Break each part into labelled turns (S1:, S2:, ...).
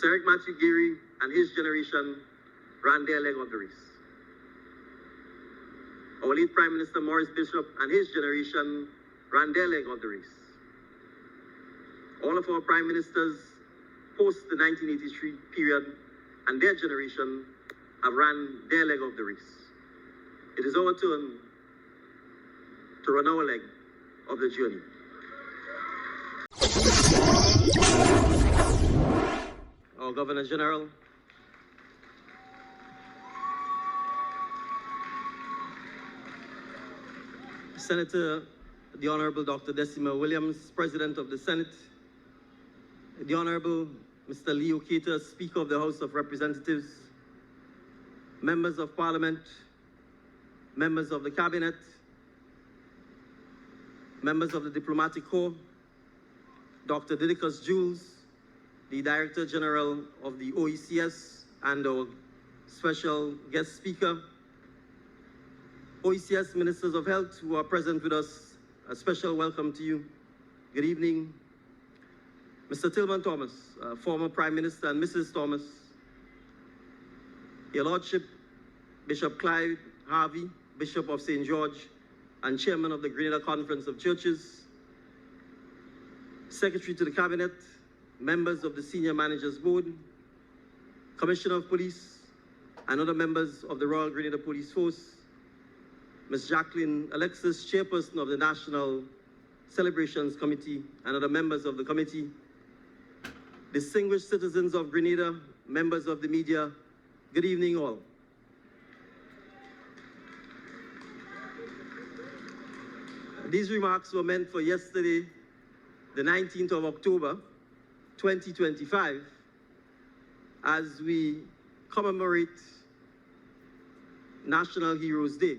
S1: Mr. Eric Matthew Geary and his generation ran their leg of the race. Our late Prime Minister Maurice Bishop and his generation ran their leg of the race. All of our Prime Ministers post the 1983 period and their generation have ran their leg of the race. It is our turn to run our leg of the journey. Our Governor General, Senator, the Honorable Dr. Decima Williams, President of the Senate, the Honorable Mr. Leo Keita, Speaker of the House of Representatives, Members of Parliament, Members of the Cabinet, Members of the Diplomatic Corps, Dr. Didicus Jules, the Director General of the OECS, and our special guest speaker, OECS Ministers of Health who are present with us, a special welcome to you. Good evening. Mr. Tillman Thomas, former Prime Minister, and Mrs. Thomas, Your Lordship, Bishop Clyde Harvey, Bishop of St. George, and Chairman of the Grenada Conference of Churches, Secretary to the Cabinet, members of the Senior Managers Board, Commissioner of Police, and other members of the Royal Grenada Police Force, Ms. Jacqueline Alexis, Chairperson of the National Celebrations Committee, and other members of the committee, distinguished citizens of Grenada, members of the media, good evening all. These remarks were meant for yesterday, the 19th of October, 2025, as we commemorate National Heroes Day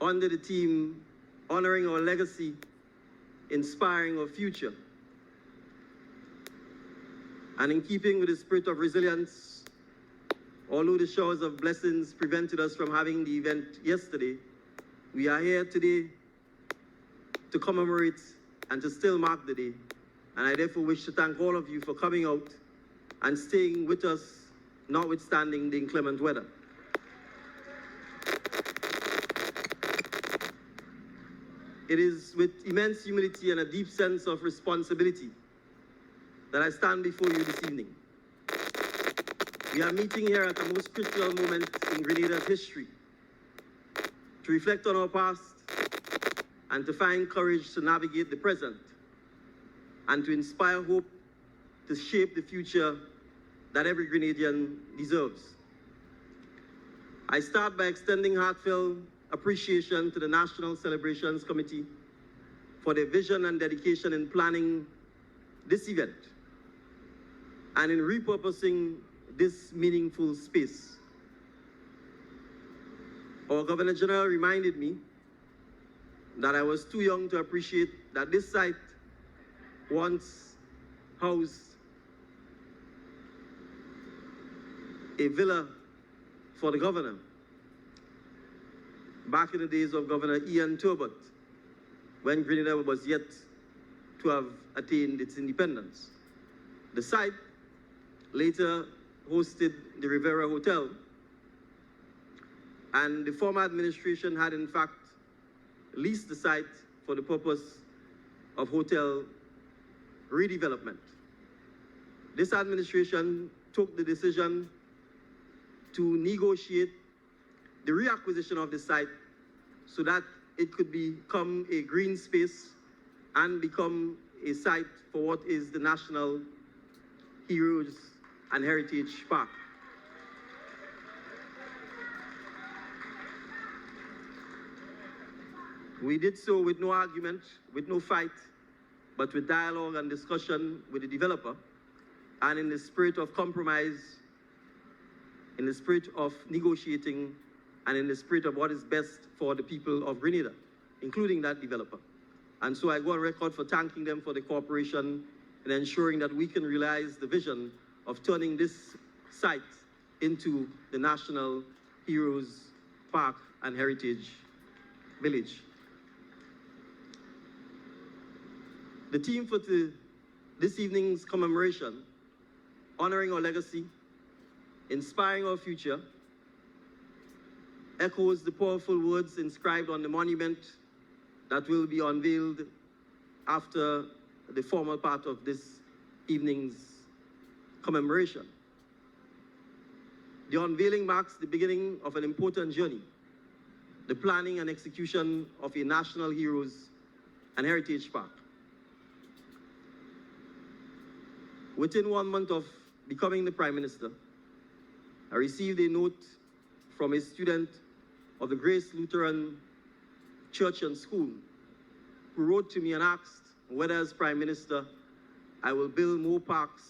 S1: under the theme, Honoring Our Legacy, Inspiring Our Future. And in keeping with the spirit of resilience, although the showers of blessings prevented us from having the event yesterday, we are here today to commemorate and to still mark the day. And I therefore wish to thank all of you for coming out and staying with us, notwithstanding the inclement weather. It is with immense humility and a deep sense of responsibility that I stand before you this evening. We are meeting here at the most critical moment in Grenada's history to reflect on our past and to find courage to navigate the present and to inspire hope to shape the future that every Grenadian deserves. I start by extending heartfelt appreciation to the National Celebrations Committee for their vision and dedication in planning this event and in repurposing this meaningful space. Our Governor General reminded me that I was too young to appreciate that this site once housed a villa for the governor back in the days of Governor Ian Turbot, when Grenada was yet to have attained its independence. The site later hosted the Rivera Hotel, and the former administration had in fact leased the site for the purpose of hotel redevelopment. This administration took the decision to negotiate the reacquisition of the site so that it could become a green space and become a site for what is the National Heroes and Heritage Park. We did so with no argument, with no fight, but with dialogue and discussion with the developer, and in the spirit of compromise, in the spirit of negotiating, and in the spirit of what is best for the people of Grenada, including that developer. And so I go on record for thanking them for the cooperation in ensuring that we can realize the vision of turning this site into the National Heroes Park and Heritage Village. The theme for this evening's commemoration, honoring our legacy, inspiring our future, echoes the powerful words inscribed on the monument that will be unveiled after the formal part of this evening's commemoration. The unveiling marks the beginning of an important journey, the planning and execution of a National Heroes and Heritage Park. Within 1 month of becoming the Prime Minister, I received a note from a student of the Grace Lutheran Church and School who wrote to me and asked whether, as Prime Minister, I will build more parks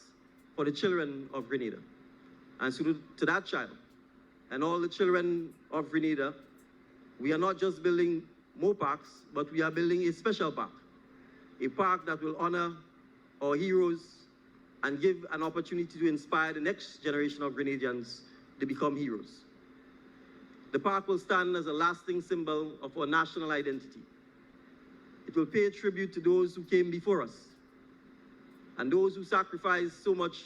S1: for the children of Grenada. And so to that child and all the children of Grenada, we are not just building more parks, but we are building a special park, a park that will honor our heroes and give an opportunity to inspire the next generation of Grenadians to become heroes. The park will stand as a lasting symbol of our national identity. It will pay tribute to those who came before us and those who sacrificed so much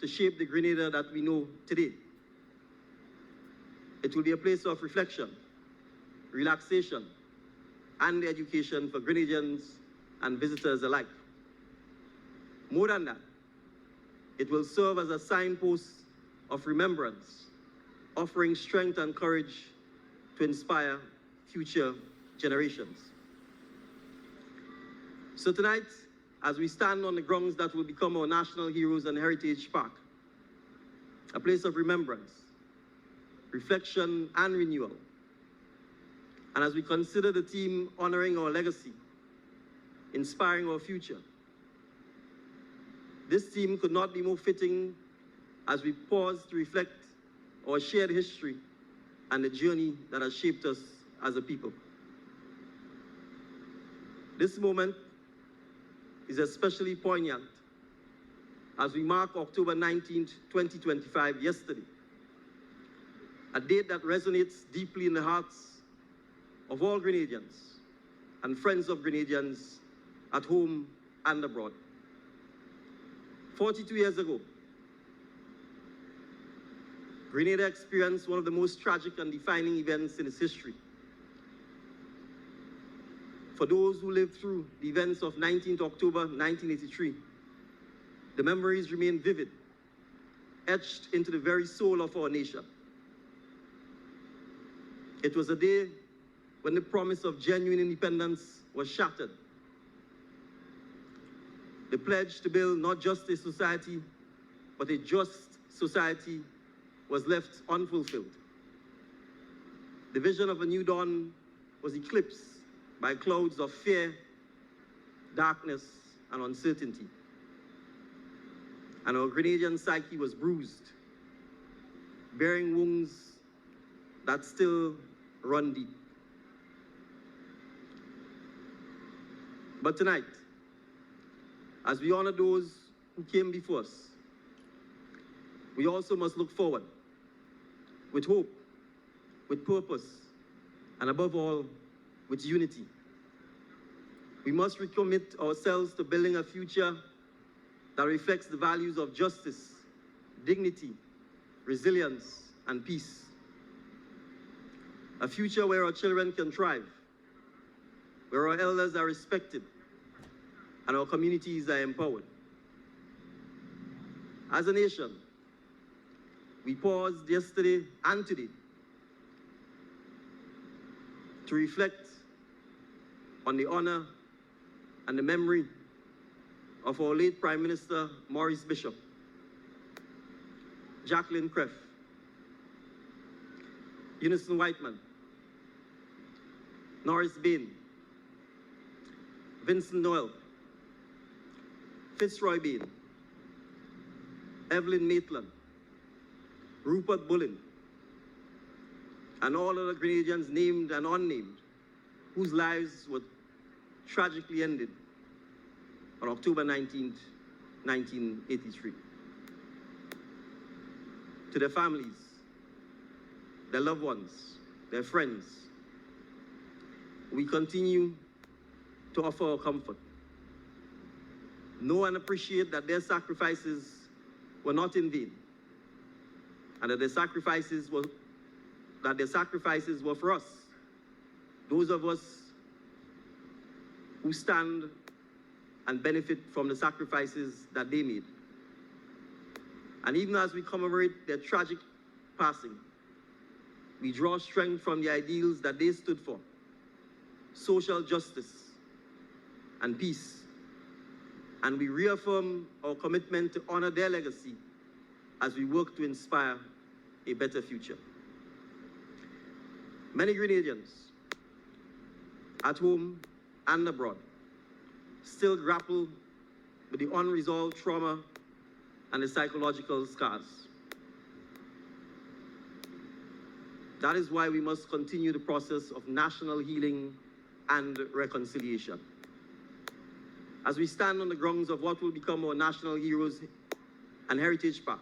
S1: to shape the Grenada that we know today. It will be a place of reflection, relaxation, and education for Grenadians and visitors alike. More than that, it will serve as a signpost of remembrance, offering strength and courage to inspire future generations. So tonight, as we stand on the grounds that will become our National Heroes and Heritage Park, a place of remembrance, reflection, and renewal, and as we consider the theme honoring our legacy, inspiring our future, this theme could not be more fitting as we pause to reflect our shared history and the journey that has shaped us as a people. This moment is especially poignant as we mark October 19th, 2025, yesterday, a date that resonates deeply in the hearts of all Grenadians and friends of Grenadians at home and abroad. 42 years ago, Grenada experienced one of the most tragic and defining events in its history. For those who lived through the events of 19th October 1983, the memories remain vivid, etched into the very soul of our nation. It was a day when the promise of genuine independence was shattered. The pledge to build not just a society, but a just society was left unfulfilled. The vision of a new dawn was eclipsed by clouds of fear, darkness, and uncertainty. And our Grenadian psyche was bruised, bearing wounds that still run deep. But tonight, as we honor those who came before us, we also must look forward with hope, with purpose, and above all, with unity. We must recommit ourselves to building a future that reflects the values of justice, dignity, resilience, and peace. A future where our children can thrive, where our elders are respected, and our communities are empowered. As a nation, we paused yesterday and today to reflect on the honor and the memory of our late Prime Minister Maurice Bishop, Jacqueline Kreff, Unison Whiteman, Norris Bain, Vincent Noel, Fitzroy Bain, Evelyn Maitland, Rupert Bullen, and all other Grenadians named and unnamed, whose lives were tragically ended on October 19th, 1983. To their families, their loved ones, their friends, we continue to offer our comfort. Know and appreciate that their sacrifices were not in vain, and that their sacrifices were for us, those of us who stand and benefit from the sacrifices that they made. And even as we commemorate their tragic passing, we draw strength from the ideals that they stood for: social justice and peace. And we reaffirm our commitment to honor their legacy as we work to inspire a better future. Many Grenadians, at home and abroad, still grapple with the unresolved trauma and the psychological scars. That is why we must continue the process of national healing and reconciliation. As we stand on the grounds of what will become our National Heroes and Heritage Park,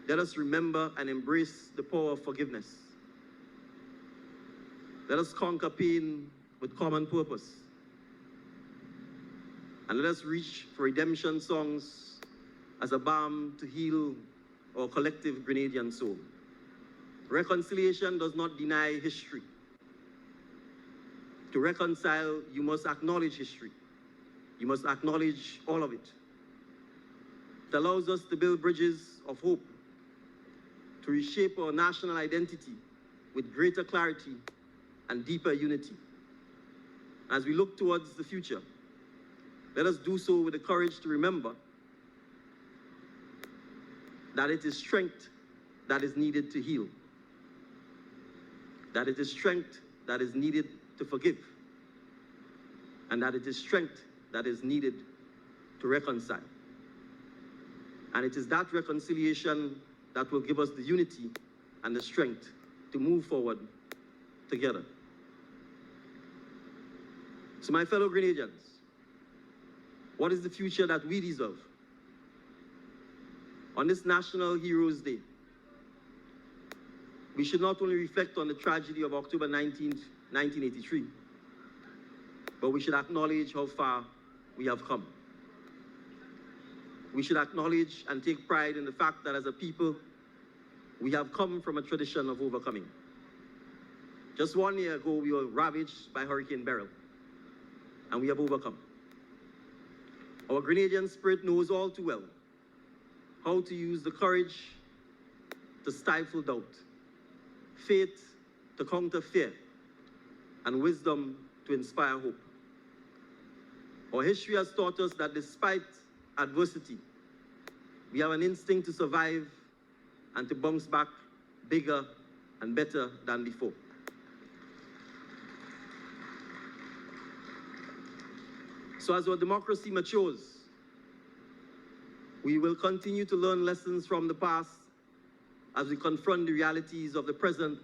S1: let us remember and embrace the power of forgiveness. Let us conquer pain with common purpose. And let us reach for redemption songs as a balm to heal our collective Grenadian soul. Reconciliation does not deny history. To reconcile, you must acknowledge history. You must acknowledge all of it. It allows us to build bridges of hope, to reshape our national identity with greater clarity and deeper unity. As we look towards the future, let us do so with the courage to remember that it is strength that is needed to heal, that it is strength that is needed to forgive, and that it is strength that is needed to reconcile. And it is that reconciliation that will give us the unity and the strength to move forward together. So my fellow Grenadians, what is the future that we deserve? On this National Heroes Day, we should not only reflect on the tragedy of October 19th, 1983, but we should acknowledge how far we have come. We should acknowledge and take pride in the fact that as a people, we have come from a tradition of overcoming. Just 1 year ago, we were ravaged by Hurricane Beryl, and we have overcome. Our Grenadian spirit knows all too well how to use the courage to stifle doubt, faith to counter fear, and wisdom to inspire hope. Our history has taught us that despite adversity, we have an instinct to survive and to bounce back bigger and better than before. So as our democracy matures, we will continue to learn lessons from the past as we confront the realities of the present.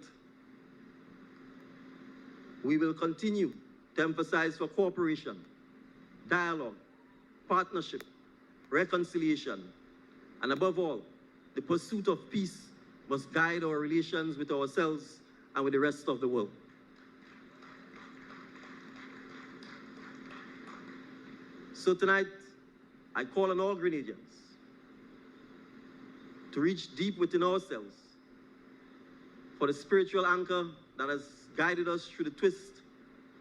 S1: We will continue to emphasize for cooperation, dialogue, partnership, reconciliation, and above all, the pursuit of peace must guide our relations with ourselves and with the rest of the world. So tonight, I call on all Grenadians to reach deep within ourselves for the spiritual anchor that has guided us through the twists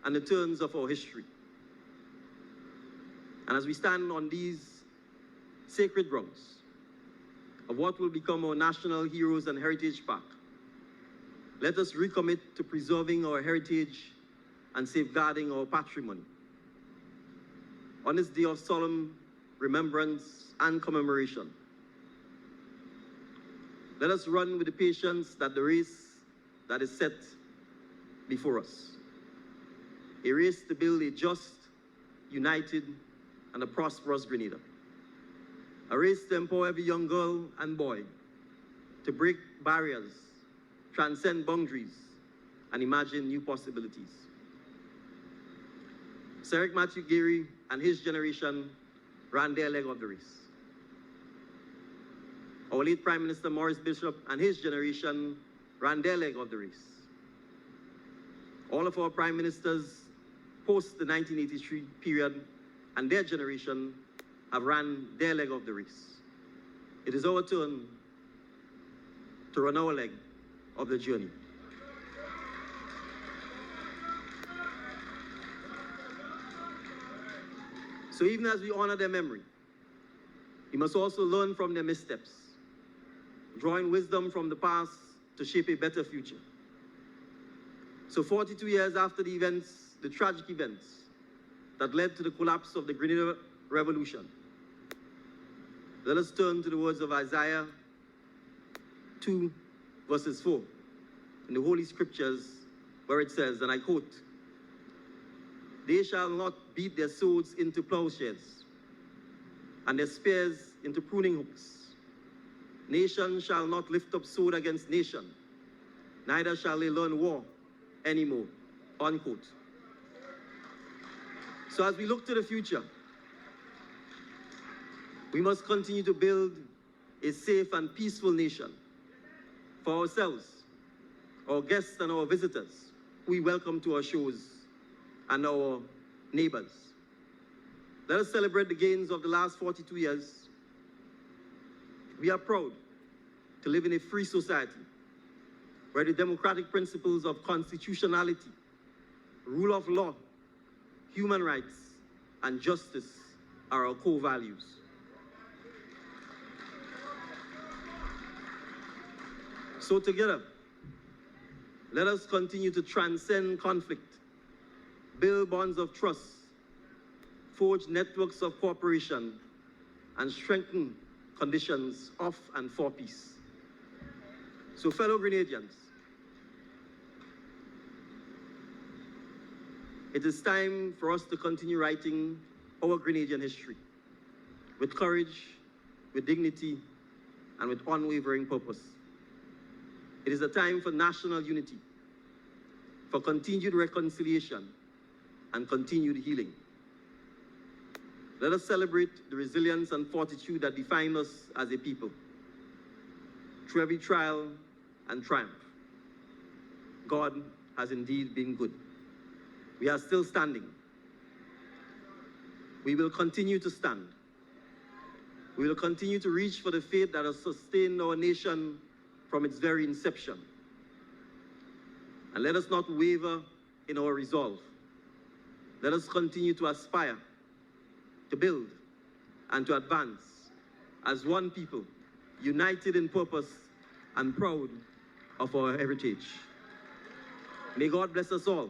S1: and the turns of our history. And as we stand on these sacred grounds of what will become our National Heroes and Heritage Park, let us recommit to preserving our heritage and safeguarding our patrimony. On this day of solemn remembrance and commemoration, let us run with the patience that the race that is set before us. A race to build a just, united, and a prosperous Grenada. A race to empower every young girl and boy to break barriers, transcend boundaries, and imagine new possibilities. Sir Eric Matthew Gary and his generation ran their leg of the race. Our late Prime Minister Maurice Bishop and his generation ran their leg of the race. All of our prime ministers post the 1983 period and their generation have ran their leg of the race. It is our turn to run our leg of the journey. So even as we honor their memory, we must also learn from their missteps, drawing wisdom from the past to shape a better future. So 42 years after the events, the tragic events that led to the collapse of the Grenada Revolution, let us turn to the words of Isaiah 2, verses 4, in the Holy Scriptures, where it says, and I quote, "They shall not beat their swords into plowshares, and their spears into pruning hooks. Nation shall not lift up sword against nation, neither shall they learn war anymore," unquote. So as we look to the future, we must continue to build a safe and peaceful nation for ourselves, our guests and our visitors, who we welcome to our shows, and our neighbors. Let us celebrate the gains of the last 42 years. We are proud to live in a free society where the democratic principles of constitutionality, rule of law, human rights, and justice are our core values. So together, let us continue to transcend conflict, build bonds of trust, forge networks of cooperation, and strengthen conditions of and for peace. So fellow Grenadians, it is time for us to continue writing our Grenadian history with courage, with dignity, and with unwavering purpose. It is a time for national unity, for continued reconciliation, and continued healing. Let us celebrate the resilience and fortitude that define us as a people. Through every trial and triumph, God has indeed been good. We are still standing. We will continue to stand. We will continue to reach for the faith that has sustained our nation from its very inception. And let us not waver in our resolve. Let us continue to aspire, to build, and to advance as one people, united in purpose and proud of our heritage. May God bless us all.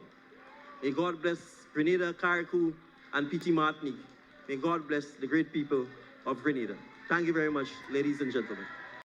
S1: May God bless Grenada, Carriacou, and Petit Martinique. May God bless the great people of Grenada. Thank you very much, ladies and gentlemen.